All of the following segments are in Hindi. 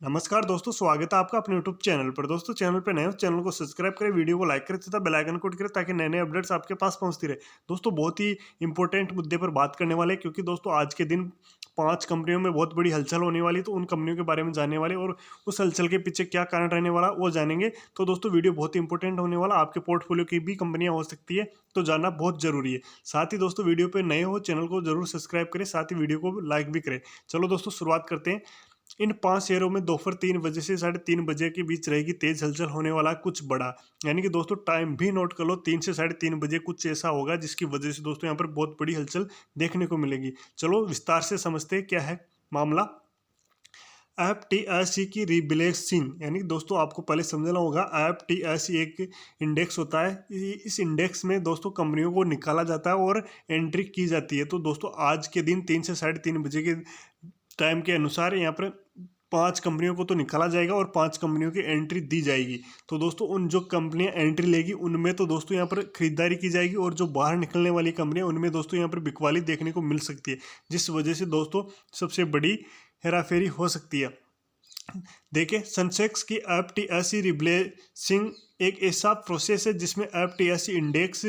नमस्कार दोस्तों, स्वागत है आपका अपने यूट्यूब चैनल पर। दोस्तों, चैनल पे नए हो, चैनल को सब्सक्राइब करें, वीडियो को लाइक करें तथा बेल आइकन को क्लिक करें ताकि नए नए अपडेट्स आपके पास पहुंचती रहे। दोस्तों, बहुत ही इंपॉर्टेंट मुद्दे पर बात करने वाले हैं, क्योंकि दोस्तों आज के दिन 5 कंपनियों में बहुत बड़ी हलचल होने वाली है। तो उन कंपनियों के बारे में जानने वाले और उस हलचल के पीछे क्या कारण रहने वाला वो जानेंगे। तो दोस्तों, वीडियो बहुत ही इंपॉर्टेंट होने वाला, आपके पोर्टफोलियो की भी कंपनियां हो सकती है, तो जानना बहुत जरूरी है। साथ ही दोस्तों, वीडियो पे नए हो, चैनल को जरूर सब्सक्राइब करें, साथ ही वीडियो को लाइक भी करें। चलो दोस्तों, शुरुआत करते हैं। इन 5 शेयरों में दोपहर 3 बजे से 3:30 के बीच रहेगी तेज हलचल होने वाला कुछ बड़ा। यानी कि दोस्तों, टाइम भी नोट कर लो, 3 से 3:30 बजे कुछ ऐसा होगा जिसकी वजह से दोस्तों यहाँ पर बहुत बड़ी हलचल देखने को मिलेगी। चलो विस्तार से समझते हैं क्या है मामला। एफटीएसई की रीबैलेंसिंग, यानी कि दोस्तों आपको पहले समझना होगा, एफटीएसई एक इंडेक्स होता है। इस इंडेक्स में दोस्तों कंपनियों को निकाला जाता है और एंट्री की जाती है। तो दोस्तों आज के दिन 3 से 3:30 बजे के टाइम के अनुसार यहाँ पर 5 कंपनियों को तो निकाला जाएगा और 5 कंपनियों की एंट्री दी जाएगी। तो दोस्तों, उन जो कंपनियां एंट्री लेगी उनमें तो दोस्तों यहाँ पर खरीदारी की जाएगी, और जो बाहर निकलने वाली कंपनियां उनमें दोस्तों यहाँ पर बिकवाली देखने को मिल सकती है, जिस वजह से दोस्तों सबसे बड़ी हेराफेरी हो सकती है। देखिए, सेंसेक्स की एफटीएसई रिबैलेंसिंग एक ऐसा प्रोसेस है जिसमें एफटीएसई इंडेक्स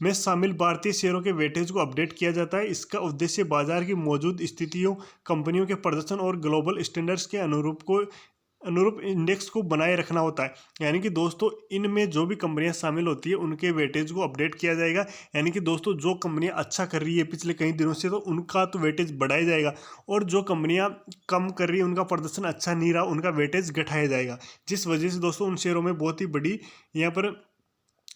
में शामिल भारतीय शेयरों के वेटेज को अपडेट किया जाता है। इसका उद्देश्य बाजार की मौजूद स्थितियों, कंपनियों के प्रदर्शन और ग्लोबल स्टैंडर्ड्स के अनुरूप इंडेक्स को बनाए रखना होता है। यानी कि दोस्तों, इनमें जो भी कंपनियां शामिल होती है उनके वेटेज को अपडेट किया जाएगा। यानी कि दोस्तों, जो कंपनियां अच्छा कर रही है पिछले कई दिनों से, तो उनका तो वेटेज बढ़ाया जाएगा, और जो कंपनियां कम कर रही है, उनका प्रदर्शन अच्छा नहीं रहा, उनका वेटेज घटाया जाएगा। जिस वजह से दोस्तों उन शेयरों में बहुत ही बड़ी यहाँ पर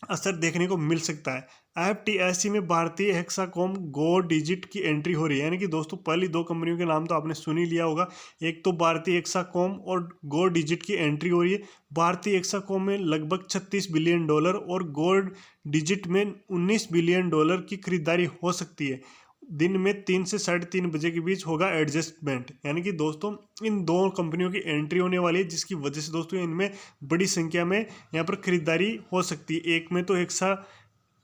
असर देखने को मिल सकता है। एफटीएसई में भारतीय हेक्साकॉम गो डिजिट की एंट्री हो रही है। यानी कि दोस्तों, पहली 2 कंपनियों के नाम तो आपने सुन ही लिया होगा। एक तो भारतीय हेक्साकॉम और गो डिजिट की एंट्री हो रही है। भारतीय हेक्साकॉम में लगभग $36 बिलियन और गो डिजिट में $19 बिलियन की खरीदारी हो सकती है। दिन में 3 से 3:30 बजे के बीच होगा एडजस्टमेंट। यानी कि दोस्तों, इन 2 कंपनियों की एंट्री होने वाली है, जिसकी वजह से दोस्तों इनमें बड़ी संख्या में यहाँ पर खरीदारी हो सकती है। एक में तो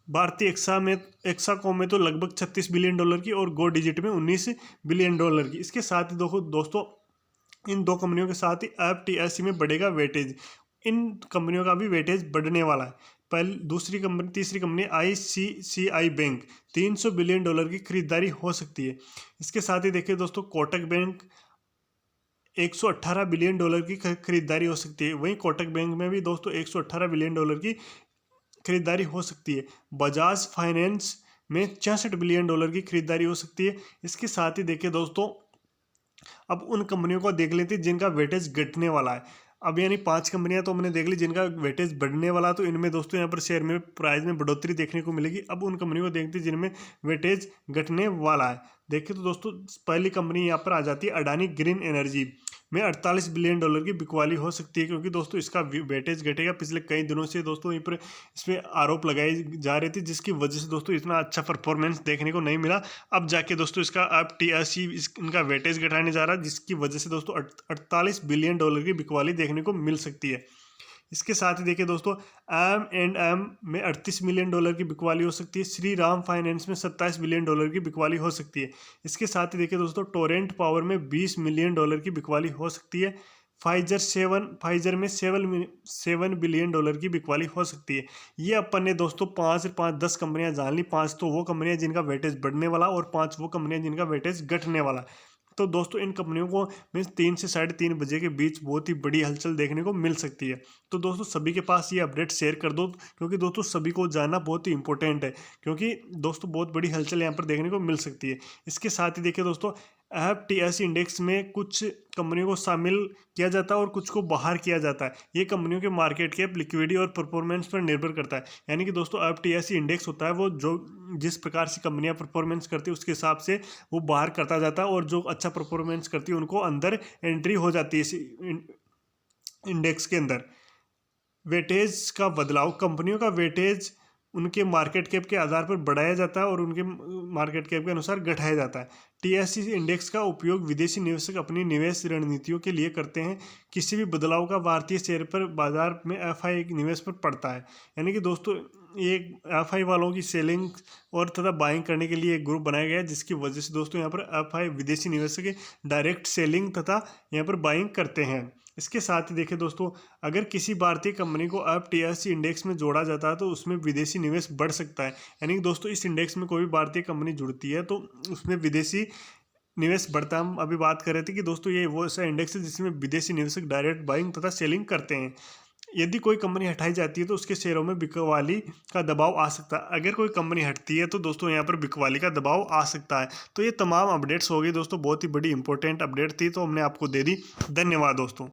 भारतीय एक्साकॉम में तो लगभग $36 बिलियन की, और गो डिजिट में $19 बिलियन की। इसके साथ ही दोस्तों, इन 2 कंपनियों के साथ ही एफटीएसई में बढ़ेगा वेटेज। इन कंपनियों का भी वेटेज बढ़ने वाला है। तीसरी कंपनी आईसीसीआई बैंक, $300 बिलियन की खरीदारी हो सकती है। इसके साथ ही देखिए दोस्तों, कोटक बैंक $118 बिलियन की खरीदारी हो सकती है। वहीं कोटक बैंक में भी दोस्तों $118 बिलियन की खरीदारी हो सकती है। बजाज फाइनेंस में $66 बिलियन की खरीदारी हो सकती है। इसके साथ ही देखिए दोस्तों, अब उन कंपनियों को देख लेते हैं जिनका वेटेज घटने वाला है। अब यानी 5 कंपनियां तो हमने देख ली जिनका वेटेज बढ़ने वाला, तो इनमें दोस्तों यहाँ पर शेयर में प्राइस में बढ़ोतरी देखने को मिलेगी। अब उन कंपनियों को देखते हैं जिनमें वेटेज घटने वाला है। देखिए तो दोस्तों, पहली कंपनी यहाँ पर आ जाती है अडानी ग्रीन एनर्जी में $48 बिलियन की बिकवाली हो सकती है, क्योंकि दोस्तों इसका वेटेज घटेगा। पिछले कई दिनों से दोस्तों यहाँ पर इसमें आरोप लगाए जा रहे थे, जिसकी वजह से दोस्तों इतना अच्छा परफॉर्मेंस देखने को नहीं मिला। अब जाके दोस्तों इसका अब टीएससी इनका वेटेज घटाने जा रहा है, जिसकी वजह से दोस्तों $48 बिलियन की बिकवाली देखने को मिल सकती है। इसके साथ ही देखिए दोस्तों, M&M में $38 मिलियन की बिकवाली हो सकती है। श्री राम फाइनेंस में $27 बिलियन की बिकवाली हो सकती है। इसके साथ ही देखिए दोस्तों, टोरेंट पावर में $20 मिलियन की बिकवाली हो सकती है। फाइजर में 7 बिलियन की बिकवाली हो सकती है। ये अपन ने दोस्तों 10 कंपनियां जान ली। 5 तो वो कंपनियां जिनका वेटेज बढ़ने वाला, और 5 वो कंपनियां जिनका वेटेज घटने वाला। तो दोस्तों, इन कंपनियों को मीन्स 3 से 3:30 बजे के बीच बहुत ही बड़ी हलचल देखने को मिल सकती है। तो दोस्तों, सभी के पास ये अपडेट शेयर कर दो, क्योंकि दोस्तों सभी को जानना बहुत ही इंपॉर्टेंट है, क्योंकि दोस्तों बहुत बड़ी हलचल यहाँ पर देखने को मिल सकती है। इसके साथ ही देखिए दोस्तों, एफटीएसई इंडेक्स में कुछ कंपनियों को शामिल किया जाता है और कुछ को बाहर किया जाता है। ये कंपनियों के मार्केट कैप, लिक्विडिटी और परफॉर्मेंस पर निर्भर करता है। यानी कि दोस्तों, एफटीएसई इंडेक्स होता है वो जो जिस प्रकार से कंपनियां परफॉर्मेंस करती है उसके हिसाब से वो बाहर करता जाता है, और जो अच्छा परफॉर्मेंस करती है उनको अंदर एंट्री हो जाती है इस इंडेक्स के अंदर। वेटेज का बदलाव, कंपनियों का वेटेज उनके मार्केट कैप के आधार पर बढ़ाया जाता है और उनके मार्केट कैप के अनुसार घटाया जाता है। टीएससी इंडेक्स का उपयोग विदेशी निवेशक अपनी निवेश रणनीतियों के लिए करते हैं। किसी भी बदलाव का भारतीय शेयर पर बाजार में एफआई निवेश पर पड़ता है। यानी कि दोस्तों, एक एफआई वालों की सेलिंग और तथा बाइंग करने के लिए एक ग्रुप बनाया गया है, जिसकी वजह से दोस्तों यहाँ पर एफआई विदेशी निवेशक डायरेक्ट सेलिंग तथा यहाँ पर बाइंग करते हैं। इसके साथ ही देखिए दोस्तों, अगर किसी भारतीय कंपनी को FTSE इंडेक्स में जोड़ा जाता है तो उसमें विदेशी निवेश बढ़ सकता है। यानी कि दोस्तों इस इंडेक्स में कोई भी भारतीय कंपनी जुड़ती है तो उसमें विदेशी निवेश बढ़ता है। हम अभी बात कर रहे थे कि दोस्तों ये वो ऐसा इंडेक्स है जिसमें विदेशी निवेशक डायरेक्ट बाइंग तथा सेलिंग करते हैं। यदि कोई कंपनी हटाई जाती है तो उसके शेयरों में बिकवाली का दबाव आ सकता है। अगर कोई कंपनी हटती है तो दोस्तों यहाँ पर बिकवाली का दबाव आ सकता है। तो ये तमाम अपडेट्स हो गई दोस्तों, बहुत ही बड़ी इंपॉर्टेंट अपडेट थी तो हमने आपको दे दी। धन्यवाद दोस्तों।